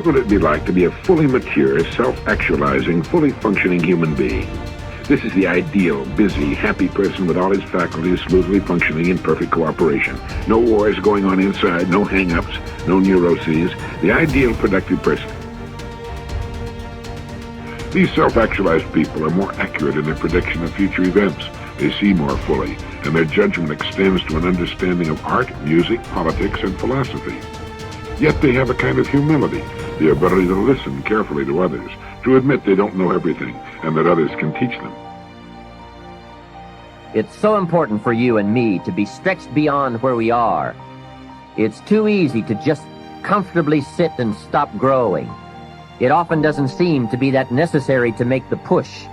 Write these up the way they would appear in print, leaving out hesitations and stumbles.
would it be like to be a fully mature, self-actualizing, fully functioning human being? This is the ideal, busy, happy person with all his faculties smoothly functioning in perfect cooperation. No wars going on inside, no hang-ups, no neuroses. The ideal productive person. These self-actualized people are more accurate in their prediction of future events. They see more fully, and their judgment extends to an understanding of art, music, politics, and philosophy. Yet they have a kind of humility, the ability to listen carefully to others, to admit they don't know everything, and that others can teach them. It's so important for you and me to be stretched beyond where we are. It's too easy to just comfortably sit and stop growing. It often doesn't seem to be that necessary to make the push,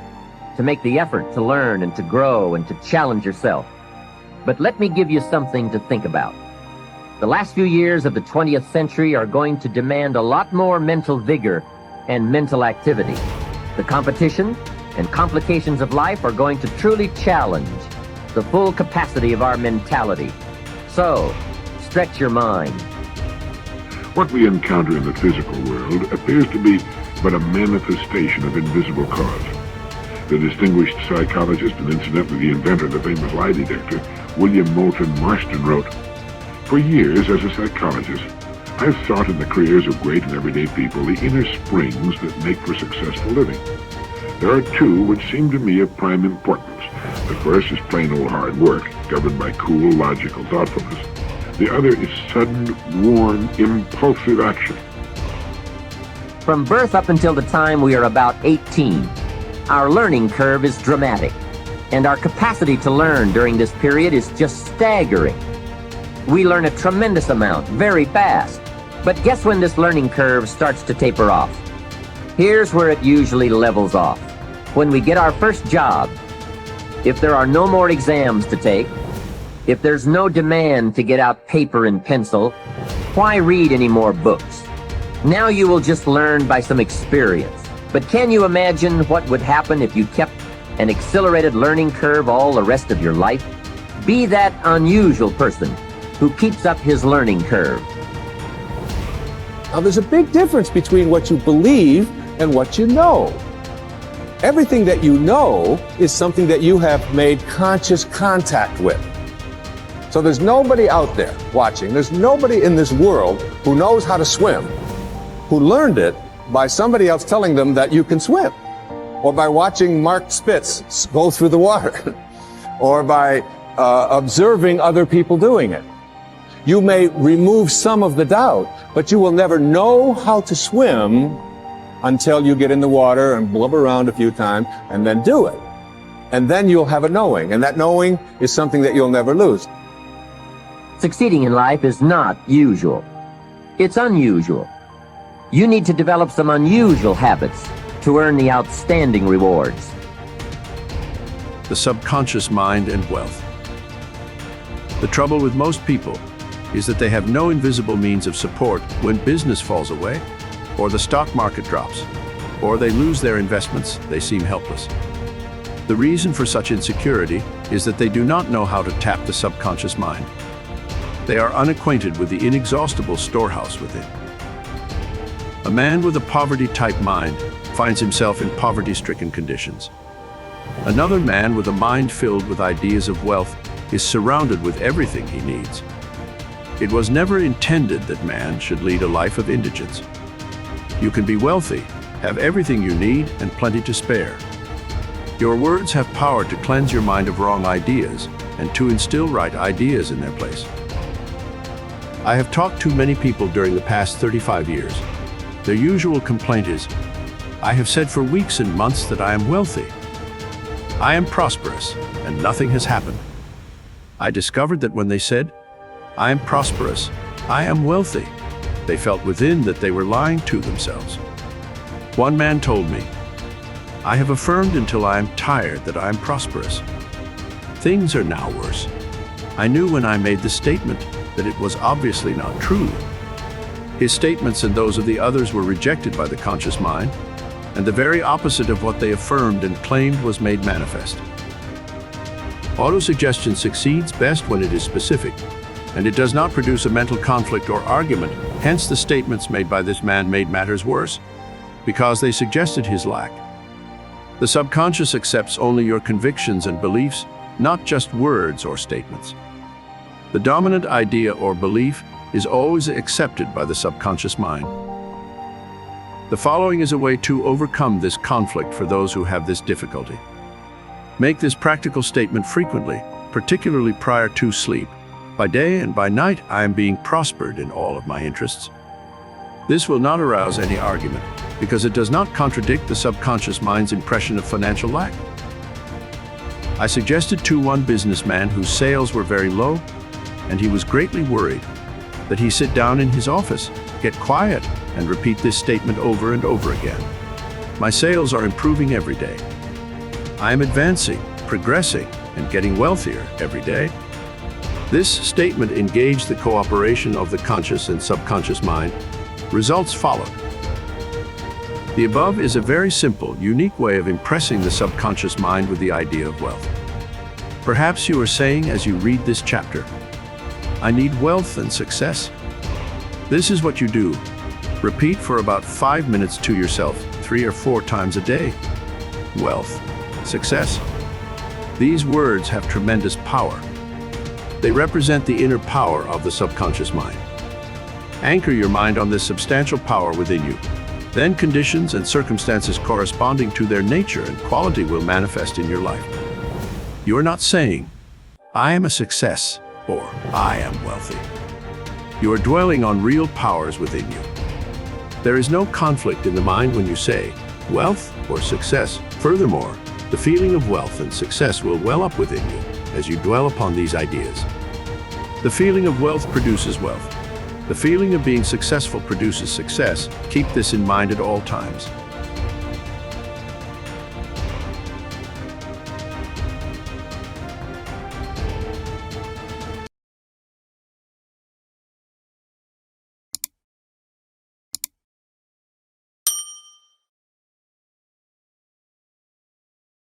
to make the effort to learn and to grow and to challenge yourself. But let me give you something to think about. The last few years of the 20th century are going to demand a lot more mental vigor and mental activity. The competition and complications of life are going to truly challenge the full capacity of our mentality. So, stretch your mind. What we encounter in the physical world appears to be but a manifestation of invisible cause. The distinguished psychologist and incidentally the inventor of the famous lie detector, William Moulton Marston, wrote, "For years as a psychologist, I've sought in the careers of great and everyday people the inner springs that make for successful living. There are two which seem to me of prime importance. The first is plain old hard work, governed by cool, logical thoughtfulness. The other is sudden, warm, impulsive action." From birth up until the time we are about 18, our learning curve is dramatic, and our capacity to learn during this period is just staggering. We learn a tremendous amount, very fast, but guess when this learning curve starts to taper off? Here's where it usually levels off. When we get our first job, if there are no more exams to take, if there's no demand to get out paper and pencil, why read any more books? Now you will just learn by some experience. But can you imagine what would happen if you kept an accelerated learning curve all the rest of your life? Be that unusual person who keeps up his learning curve. Now there's a big difference between what you believe and what you know. Everything that you know is something that you have made conscious contact with. So there's nobody out there watching, there's nobody in this world who knows how to swim, who learned it by somebody else telling them that you can swim, or by watching Mark Spitz go through the water, or by observing other people doing it. You may remove some of the doubt, but you will never know how to swim until you get in the water and blub around a few times and then do it. And then you'll have a knowing, and that knowing is something that you'll never lose. Succeeding in life is not usual. It's unusual. You need to develop some unusual habits to earn the outstanding rewards. The subconscious mind and wealth. The trouble with most people is that they have no invisible means of support when business falls away, or the stock market drops, or they lose their investments. They seem helpless. The reason for such insecurity is that they do not know how to tap the subconscious mind. They are unacquainted with the inexhaustible storehouse within. A man with a poverty-type mind finds himself in poverty-stricken conditions. Another man with a mind filled with ideas of wealth is surrounded with everything he needs. It was never intended that man should lead a life of indigence. You can be wealthy, have everything you need, and plenty to spare. Your words have power to cleanse your mind of wrong ideas and to instill right ideas in their place. I have talked to many people during the past 35 years. Their usual complaint is, "I have said for weeks and months that I am wealthy. I am prosperous, and nothing has happened." I discovered that when they said, "I am prosperous, I am wealthy," they felt within that they were lying to themselves. One man told me, "I have affirmed until I am tired that I am prosperous. Things are now worse. I knew when I made the statement that it was obviously not true." His statements and those of the others were rejected by the conscious mind, and the very opposite of what they affirmed and claimed was made manifest. Autosuggestion succeeds best when it is specific. and it does not produce a mental conflict or argument. Hence, the statements made by this man made matters worse, because they suggested his lack. The subconscious accepts only your convictions and beliefs, not just words or statements. The dominant idea or belief is always accepted by the subconscious mind. The following is a way to overcome this conflict for those who have this difficulty. Make this practical statement frequently, particularly prior to sleep. By day and by night, I am being prospered in all of my interests. This will not arouse any argument, because it does not contradict the subconscious mind's impression of financial lack. I suggested to one businessman whose sales were very low, and he was greatly worried, that he sit down in his office, get quiet, and repeat this statement over and over again. My sales are improving every day. I am advancing, progressing, and getting wealthier every day. This statement engaged the cooperation of the conscious and subconscious mind. Results followed. The above is a very simple, unique way of impressing the subconscious mind with the idea of wealth. Perhaps you are saying as you read this chapter, I need wealth and success. This is what you do. Repeat for about 5 minutes to yourself, 3 or 4 times a day. Wealth, success. These words have tremendous power. They represent the inner power of the subconscious mind. Anchor your mind on this substantial power within you. Then conditions and circumstances corresponding to their nature and quality will manifest in your life. You are not saying, I am a success, or I am wealthy. You are dwelling on real powers within you. There is no conflict in the mind when you say, wealth or success. Furthermore, the feeling of wealth and success will well up within you as you dwell upon these ideas. The feeling of wealth produces wealth. The feeling of being successful produces success. Keep this in mind at all times.